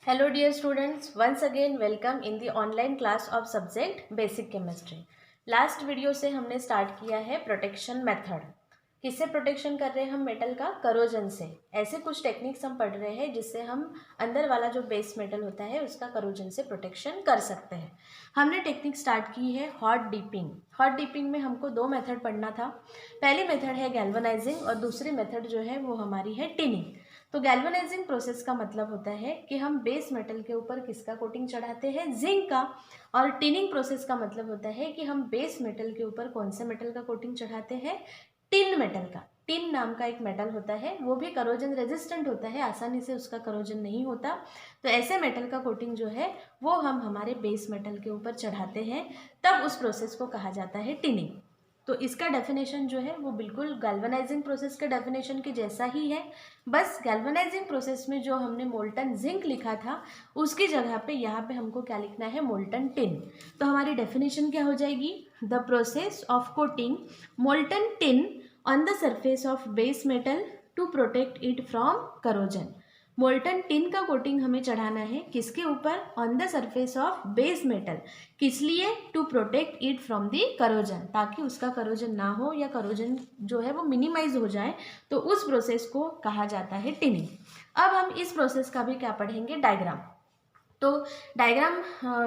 Hello dear students, once again welcome in the online class of subject Basic Chemistry. Last video से हमने start किया है protection method. किससे protection कर रहे हैं हम मेटल का? करोजन से। ऐसे कुछ टेक्निक्स हम पढ़ रहे हैं जिससे हम अंदर वाला जो बेस मेटल होता है उसका करोजन से प्रोटेक्शन कर सकते हैं। हमने टेक्निक स्टार्ट की है हॉट डीपिंग। हॉट डीपिंग में हमको दो मेथड पढ़ना था। पहली मेथड है गैल्वेनाइजिंग और दूसरी मेथड जो है वो हमारी है टिनिंग। तो गैल्वेनाइजिंग प्रोसेस का मतलब होता है कि हम बेस मेटल के ऊपर किसका कोटिंग चढ़ाते हैं? जिंक का। और टिनिंग प्रोसेस का मतलब होता है कि हम बेस मेटल के ऊपर कौन से मेटल का कोटिंग चढ़ाते हैं? टिन मेटल का। टिन नाम का एक मेटल होता है, वो भी करोजन रेजिस्टेंट होता है, आसानी से उसका करोजन नहीं होता। तो ऐसे मेटल का कोटिंग जो है वो हम हमारे बेस मेटल के ऊपर चढ़ाते हैं, तब उस प्रोसेस को कहा जाता है टिनिंग। तो इसका डेफिनेशन जो है वो बिल्कुल गैल्वेनाइजिंग प्रोसेस के डेफिनेशन के जैसा ही है। बस गैल्वेनाइजिंग प्रोसेस में जो हमने मोल्टन जिंक लिखा था उसकी जगह पे यहाँ पे हमको क्या लिखना है? Molten tin. तो हमारी डेफिनेशन क्या हो जाएगी? The process of coating molten tin on the surface of base metal to protect it from corrosion. Molten tin का कोटिंग हमें चढ़ाना है किसके ऊपर? On the surface of base metal. किस लिए? To protect it from the corrosion, ताकि उसका करोजन ना हो या करोजन जो है वो मिनिमाइज हो जाए। तो उस प्रोसेस को कहा जाता है टिनिंग। अब हम इस प्रोसेस का भी क्या पढ़ेंगे? डायग्राम। तो डायग्राम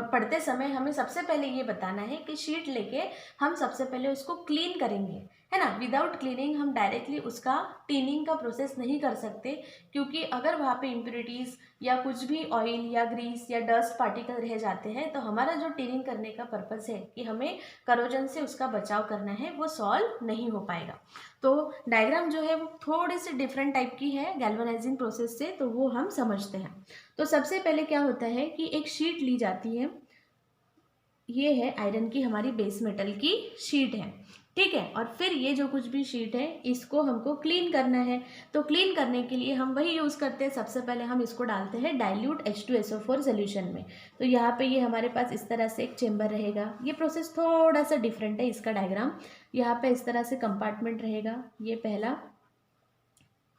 पढ़ते समय हमें सबसे पहले ये बताना है कि शीट लेके हम सबसे पहले उसको क्लीन करेंगे, है ना। विदाउट क्लीनिंग हम डायरेक्टली उसका टिनिंग का प्रोसेस नहीं कर सकते, क्योंकि अगर वहाँ पे इम्प्योरिटीज़ या कुछ भी ऑयल या ग्रीस या डस्ट पार्टिकल रह जाते हैं तो हमारा जो टिनिंग करने का पर्पस है कि हमें करोजन से उसका बचाव करना है, वो सॉल्व नहीं हो पाएगा। तो डायग्राम जो है वो थोड़ी सी डिफरेंट टाइप की है गैल्वेनाइजिंग प्रोसेस से, तो वो हम समझते हैं। तो सबसे पहले क्या होता है कि एक शीट ली जाती है, ये है आयरन की हमारी बेस मेटल की शीट है, ठीक है। और फिर ये जो कुछ भी शीट है इसको हमको क्लीन करना है। तो क्लीन करने के लिए हम वही यूज़ करते हैं। सबसे पहले हम इसको डालते हैं डाइल्यूट H2SO4 सोल्यूशन में। तो यहाँ पे ये हमारे पास इस तरह से एक चेम्बर रहेगा। ये प्रोसेस थोड़ा सा डिफरेंट है इसका डायग्राम। यहाँ पे इस तरह से कंपार्टमेंट रहेगा, ये पहला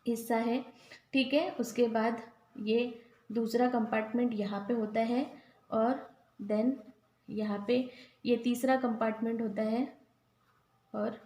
हिस्सा है, ठीक है। उसके बाद ये दूसरा कंपार्टमेंट यहाँ पे होता है, और देन यहाँ पे ये तीसरा कंपार्टमेंट होता है, और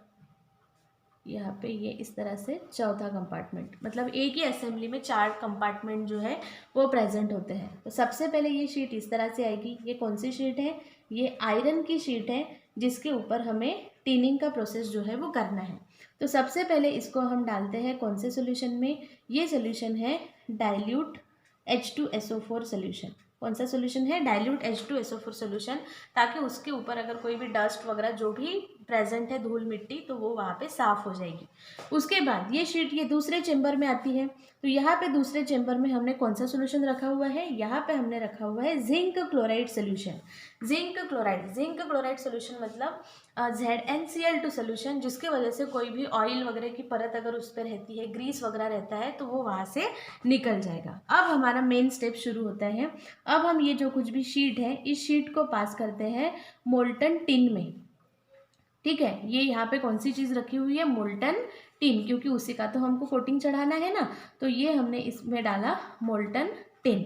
यहाँ पे ये इस तरह से चौथा कंपार्टमेंट। मतलब एक ही असेंबली में 4 कंपार्टमेंट जो है वो प्रेजेंट होते हैं। तो सबसे पहले ये शीट इस तरह से आएगी। ये कौन सी शीट है? ये आयरन की शीट है, जिसके ऊपर हमें टिनिंग का प्रोसेस जो है वो करना है। तो सबसे पहले इसको हम डालते हैं कौन से सोल्यूशन में? ये सोल्यूशन है डाइल्यूट H2SO4 सोल्यूशन। कौन सा सोल्यूशन है? डाइल्यूट H2SO4 सोल्यूशन, ताकि उसके ऊपर अगर कोई भी डस्ट वगैरह जो भी प्रेजेंट है, धूल मिट्टी, तो वो वहाँ पे साफ़ हो जाएगी। उसके बाद ये शीट ये दूसरे चेंबर में आती है। तो यहाँ पे दूसरे चेंबर में हमने कौन सा सोल्यूशन रखा हुआ है? यहाँ पे हमने रखा हुआ है zinc chloride solution. Zinc chloride solution मतलब ZnCl2 सोल्यूशन, जिसकी वजह से कोई भी ऑयल वगैरह की परत अगर उस पर रहती है, ग्रीस वगैरह रहता है, तो वो वहाँ से निकल जाएगा। अब हमारा मेन स्टेप शुरू होता है। अब हम ये जो कुछ भी शीट है, इस शीट को पास करते हैं मोल्टन टिन में, ठीक है। ये यहाँ पे कौन सी चीज़ रखी हुई है? मोल्टन टिन, क्योंकि उसी का तो हमको कोटिंग चढ़ाना है ना। तो ये हमने इसमें डाला मोल्टन टिन।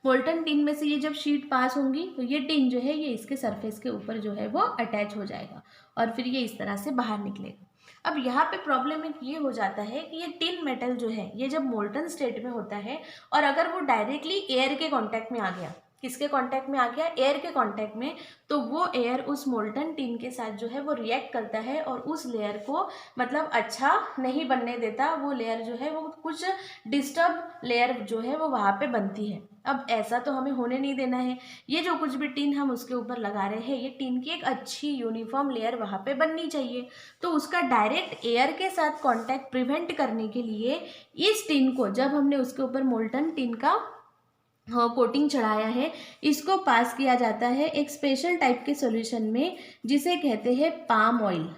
मोल्टन टिन में से ये जब शीट पास होंगी तो ये टिन जो है ये इसके सरफेस के ऊपर जो है वो अटैच हो जाएगा, और फिर ये इस तरह से बाहर निकलेगा। अब यहाँ पे प्रॉब्लम एक ये हो जाता है कि ये टिन मेटल जो है ये जब मोल्टन स्टेट में होता है, और अगर वो डायरेक्टली एयर के कांटेक्ट में आ गया, किसके कांटेक्ट में आ गया? एयर के कांटेक्ट में, तो वो एयर उस मोल्टन टिन के साथ जो है वो रिएक्ट करता है और उस लेयर को मतलब अच्छा नहीं बनने देता। वो लेयर जो है वो कुछ डिस्टर्ब लेयर जो है वो वहाँ पे बनती है। अब ऐसा तो हमें होने नहीं देना है। ये जो कुछ भी टिन हम उसके ऊपर लगा रहे हैं, ये टिन की एक अच्छी यूनिफॉर्म लेयर वहाँ पे बननी चाहिए। तो उसका डायरेक्ट एयर के साथ कांटेक्ट प्रिवेंट करने के लिए इस टिन को, जब हमने उसके ऊपर मोल्टन टिन का कोटिंग चढ़ाया है, इसको पास किया जाता है एक स्पेशल टाइप के सॉल्यूशन में, जिसे कहते हैं पाम ऑयल।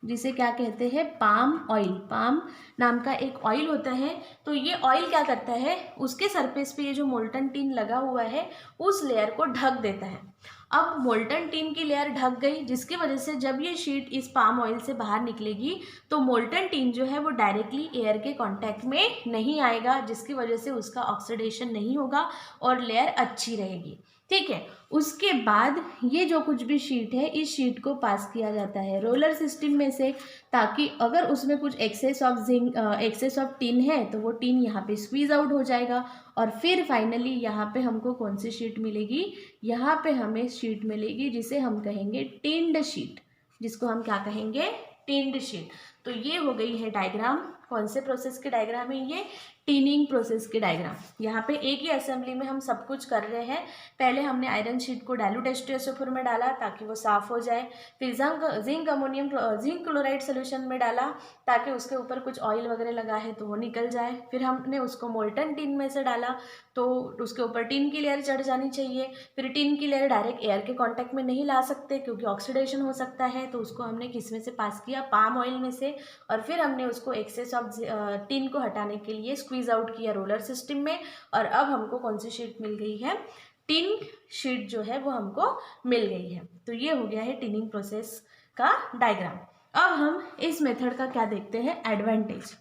जिसे क्या कहते हैं? Palm oil. पाम नाम का एक ऑयल होता है। तो ये ऑयल क्या करता है? उसके सरफेस पे ये जो मोल्टन टिन लगा हुआ है उस लेयर को ढक देता है। अब मोल्टन टिन की लेयर ढक गई, जिसकी वजह से जब ये शीट इस पाम ऑयल से बाहर निकलेगी तो मोल्टन टिन जो है वो डायरेक्टली एयर के कांटेक्ट में नहीं आएगा, जिसकी वजह से उसका ऑक्सीडेशन नहीं होगा और लेयर अच्छी रहेगी। ठीक है, उसके बाद ये जो कुछ भी शीट है इस शीट को पास किया जाता है रोलर सिस्टम में से, ताकि अगर उसमें कुछ एक्सेस ऑफ टिन है तो वो टिन यहाँ पे स्क्वीज आउट हो जाएगा। और फिर फाइनली यहाँ पे हमको कौन सी शीट मिलेगी, यहाँ पे हमें शीट मिलेगी जिसे हम कहेंगे टिन्ड शीट, जिसको हम क्या कहेंगे, टिन्ड शीट। तो ये हो गई है डायग्राम। कौन से प्रोसेस की डायग्राम है ये, टिनिंग प्रोसेस की डायग्राम। यहाँ पे एक ही असेंबली में हम सब कुछ कर रहे हैं। पहले हमने आयरन शीट को डाइल्यूट H2SO4 में डाला ताकि वो साफ़ हो जाए, फिर जिंक क्लोराइड सोल्यूशन में डाला ताकि उसके ऊपर कुछ ऑयल वगैरह लगा है तो वो निकल जाए, फिर हमने उसको मोल्टन टिन में से डाला तो उसके ऊपर टिन की लेयर चढ़ जानी चाहिए। फिर टिन की लेयर डायरेक्ट एयर के कॉन्टैक्ट में नहीं ला सकते क्योंकि ऑक्सीडेशन हो सकता है, तो उसको हमने किस में से पास किया, पाम ऑयल में से। और फिर हमने उसको एक्सेस ऑफ टिन को हटाने के लिए स्क्वीज आउट किया रोलर सिस्टम में। और अब हमको कौन सी शीट मिल गई है, टिन शीट जो है वो हमको मिल गई है। तो ये हो गया है टिनिंग प्रोसेस का डायग्राम। अब हम इस मेथड का क्या देखते हैं, एडवांटेज।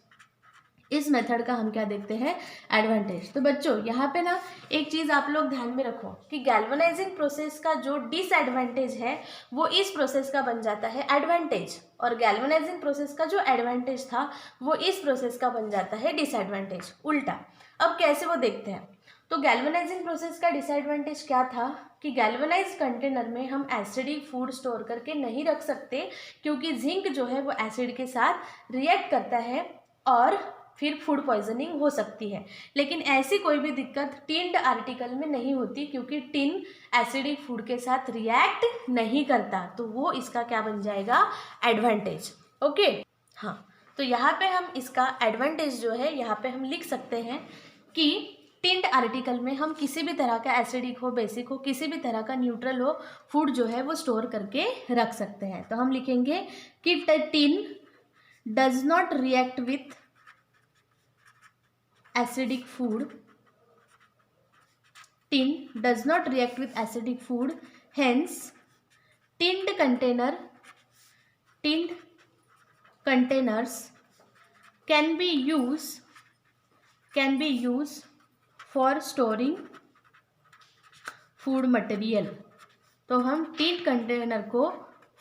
इस मेथड का हम क्या देखते हैं, एडवांटेज। तो बच्चों यहाँ पे ना एक चीज़ आप लोग ध्यान में रखो कि गैल्वेनाइजिंग प्रोसेस का जो डिसएडवांटेज है वो इस प्रोसेस का बन जाता है एडवांटेज, और गैल्वेनाइजिंग प्रोसेस का जो एडवांटेज था वो इस प्रोसेस का बन जाता है डिसएडवांटेज, उल्टा। अब कैसे वो देखते हैं। तो गैल्वेनाइजिंग प्रोसेस का डिसएडवांटेज क्या था कि गैल्वेनाइज्ड कंटेनर में हम एसिडिक फूड स्टोर करके नहीं रख सकते, क्योंकि जिंक जो है वो एसिड के साथ रिएक्ट करता है और फिर फूड पॉइजनिंग हो सकती है। लेकिन ऐसी कोई भी दिक्कत टिन्ड आर्टिकल में नहीं होती, क्योंकि टिन एसिडिक फूड के साथ रिएक्ट नहीं करता। तो वो इसका क्या बन जाएगा, एडवांटेज। ओके, हाँ, तो यहाँ पे हम इसका एडवांटेज जो है यहाँ पे हम लिख सकते हैं कि टिन्ड आर्टिकल में हम किसी भी तरह का एसिडिक हो, बेसिक हो, किसी भी तरह का न्यूट्रल हो, फूड जो है वो स्टोर करके रख सकते हैं। तो हम लिखेंगे कि tin does not react with acidic food, tin does not react with acidic food, hence tinned containers can be used for storing food material। तो हम टिन कंटेनर को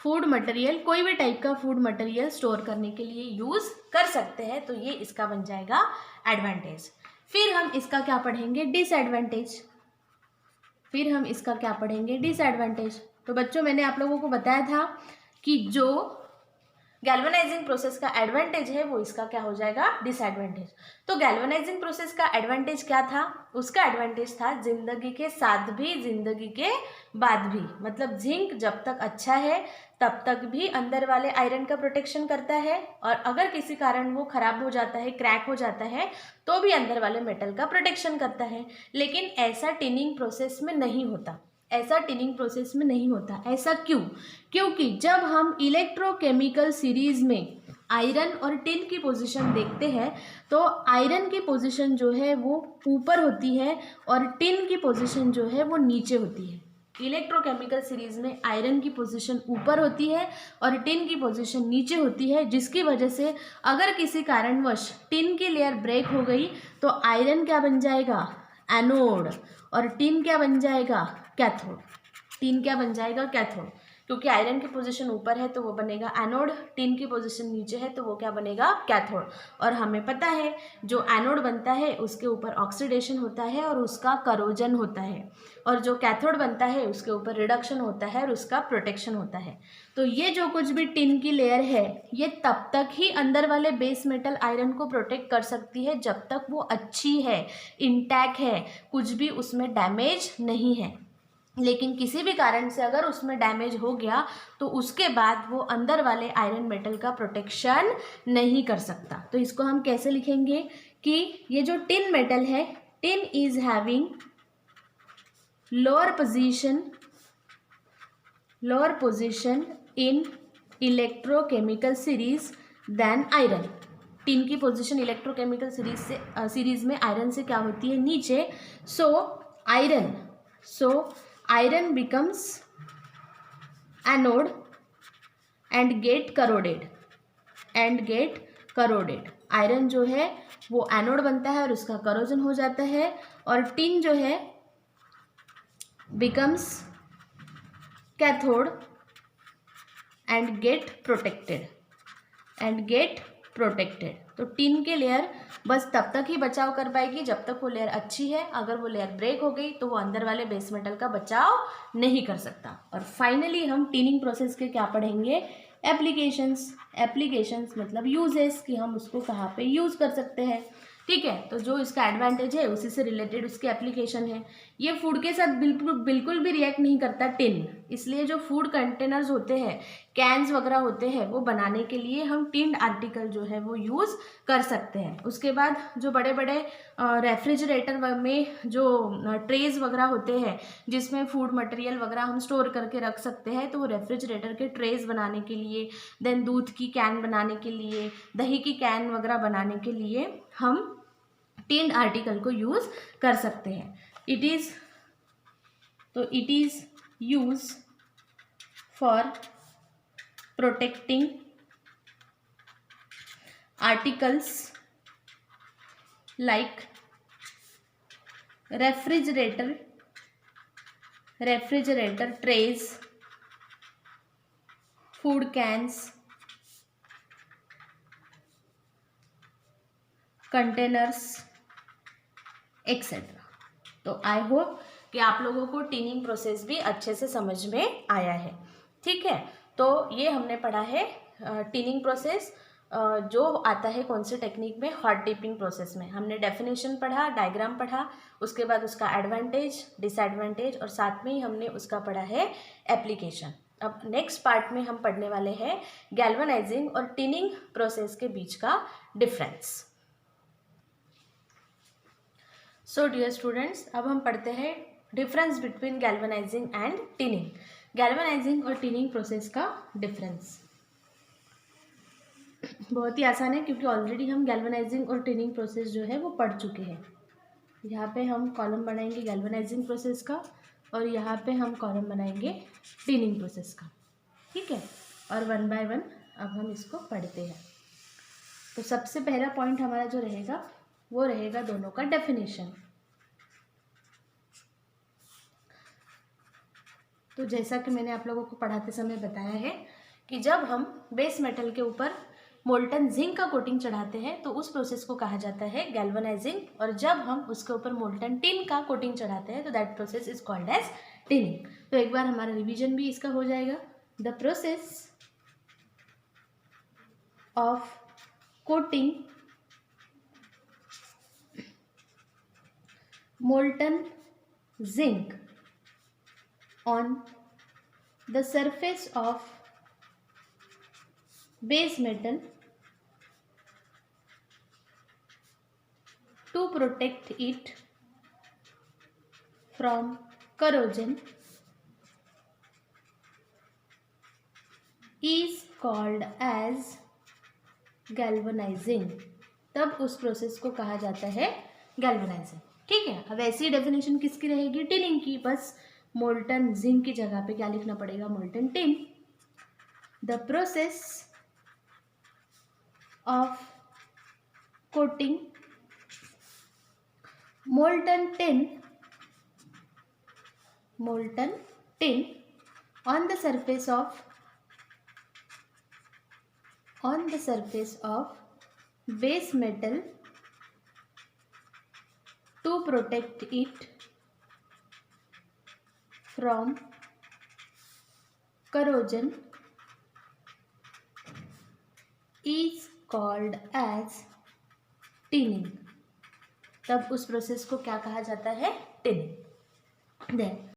फूड मटेरियल, कोई भी टाइप का फूड मटेरियल स्टोर करने के लिए use कर सकते हैं। तो ये इसका बन जाएगा एडवांटेज। फिर हम इसका क्या पढ़ेंगे, डिसएडवांटेज। तो बच्चों मैंने आप लोगों को बताया था कि जो गैल्वेनाइजिंग प्रोसेस का एडवांटेज है वो इसका क्या हो जाएगा, डिसएडवांटेज। तो गैल्वेनाइजिंग प्रोसेस का एडवांटेज क्या था, उसका एडवांटेज था जिंदगी के साथ भी जिंदगी के बाद भी, मतलब जिंक जब तक अच्छा है तब तक भी अंदर वाले आयरन का प्रोटेक्शन करता है, और अगर किसी कारण वो खराब हो जाता है, क्रैक हो जाता है, तो भी अंदर वाले मेटल का प्रोटेक्शन करता है। लेकिन ऐसा टिनिंग प्रोसेस में नहीं होता, ऐसा क्यों, क्योंकि जब हम इलेक्ट्रोकेमिकल सीरीज में आयरन और टिन की पोजीशन देखते हैं तो आयरन की पोजीशन जो है वो ऊपर होती है और टिन की पोजीशन जो है वो नीचे होती है। इलेक्ट्रोकेमिकल सीरीज में आयरन की पोजीशन ऊपर होती है और टिन की पोजीशन नीचे होती है, जिसकी वजह से अगर किसी कारणवश टिन की लेयर ब्रेक हो गई तो आयरन क्या बन जाएगा, एनोड, और टिन क्या बन जाएगा, कैथोड। क्योंकि आयरन की पोजीशन ऊपर है तो वो बनेगा एनोड, टिन की पोजीशन नीचे है तो वो क्या बनेगा, कैथोड। और हमें पता है जो एनोड बनता है उसके ऊपर ऑक्सीडेशन होता है और उसका करोजन होता है, और जो कैथोड बनता है उसके ऊपर रिडक्शन होता है और उसका प्रोटेक्शन होता है। तो ये जो कुछ भी टिन की लेयर है ये तब तक ही अंदर वाले बेस मेटल आयरन को प्रोटेक्ट कर सकती है जब तक वो अच्छी है, इंटैक्ट है, कुछ भी उसमें डैमेज नहीं है। लेकिन किसी भी कारण से अगर उसमें डैमेज हो गया तो उसके बाद वो अंदर वाले आयरन मेटल का प्रोटेक्शन नहीं कर सकता। तो इसको हम कैसे लिखेंगे कि ये जो टिन मेटल है, tin is having lower position in electrochemical series than iron. Tin की पोजीशन इलेक्ट्रोकेमिकल सीरीज में आयरन से क्या होती है, नीचे। So iron becomes anode and get corroded. Iron जो है वो एनोड बनता है और उसका करोजन हो जाता है, और टिन जो है becomes cathode and get protected. तो टिन के लेयर बस तब तक ही बचाव कर पाएगी जब तक वो लेयर अच्छी है। अगर वो लेयर ब्रेक हो गई तो वो अंदर वाले बेस मेटल का बचाव नहीं कर सकता। और फाइनली हम टिनिंग प्रोसेस के क्या पढ़ेंगे, एप्लीकेशंस मतलब यूजेस, कि हम उसको कहाँ पे यूज़ कर सकते हैं। ठीक है, तो जो इसका एडवांटेज है उसी से रिलेटेड उसकी एप्लीकेशन है। ये फूड के साथ बिल्कुल भी रिएक्ट नहीं करता टिन, इसलिए जो फूड कंटेनर्स होते हैं, कैन्स वगैरह होते हैं, वो बनाने के लिए हम टिन्ड आर्टिकल जो है वो यूज़ कर सकते हैं। उसके बाद जो बड़े बड़े रेफ्रिजरेटर में जो ट्रेज वगैरह होते हैं जिसमें फूड मटेरियल वगैरह हम स्टोर करके रख सकते हैं, तो वो रेफ्रिजरेटर के ट्रेज बनाने के लिए, देन दूध की कैन बनाने के लिए, दही की कैन वगैरह बनाने के लिए हम टिन्ड आर्टिकल को यूज़ कर सकते हैं। It is use for protecting articles like refrigerator trays, food cans, containers etcetera. तो आई होप कि आप लोगों को टिनिंग प्रोसेस भी अच्छे से समझ में आया है। ठीक है, तो ये हमने पढ़ा है टिनिंग प्रोसेस, जो आता है कौन से टेक्निक में, हॉट डिपिंग प्रोसेस में। हमने डेफिनेशन पढ़ा, डायग्राम पढ़ा, उसके बाद उसका एडवांटेज, डिसएडवांटेज, और साथ में ही हमने उसका पढ़ा है एप्लीकेशन। अब नेक्स्ट पार्ट में हम पढ़ने वाले हैं गैल्वेनाइजिंग और टिनिंग प्रोसेस के बीच का डिफरेंस। सो डियर स्टूडेंट्स, अब हम पढ़ते हैं difference between galvanising and tinning. Galvanising और टिनिंग प्रोसेस का डिफरेंस बहुत ही आसान है, क्योंकि ऑलरेडी हम गैल्वेनाइजिंग और टिनिंग प्रोसेस जो है वो पढ़ चुके हैं। यहाँ पे हम कॉलम बनाएंगे गैल्वेनाइजिंग प्रोसेस का, और यहाँ पे हम कॉलम बनाएंगे टिनिंग प्रोसेस का। ठीक है, और वन बाय वन अब हम इसको पढ़ते हैं। तो सबसे पहला पॉइंट हमारा जो रहेगा वो रहेगा दोनों का डेफिनेशन। तो जैसा कि मैंने आप लोगों को पढ़ाते समय बताया है कि जब हम बेस मेटल के ऊपर मोल्टन जिंक का कोटिंग चढ़ाते हैं तो उस प्रोसेस को कहा जाता है गैल्वेनाइजिंग, और जब हम उसके ऊपर मोल्टन टिन का कोटिंग चढ़ाते हैं तो that process is called as tinning. तो एक बार हमारा रिवीजन भी इसका हो जाएगा। The process of coating molten zinc on the surface of base metal to protect it from corrosion is called as galvanizing। तब उस प्रोसेस को कहा जाता है गैल्वेनाइजिंग। ठीक है, अब ऐसी डेफिनेशन किसकी रहेगी, टिनिंग की। बस मोल्टन जिंक की जगह पे क्या लिखना पड़ेगा, molten tin. The process of coating molten tin on the surface of base metal to protect it from corrosion is called as tinning। तब उस प्रोसेस को क्या कहा जाता है, टिनिंग। देन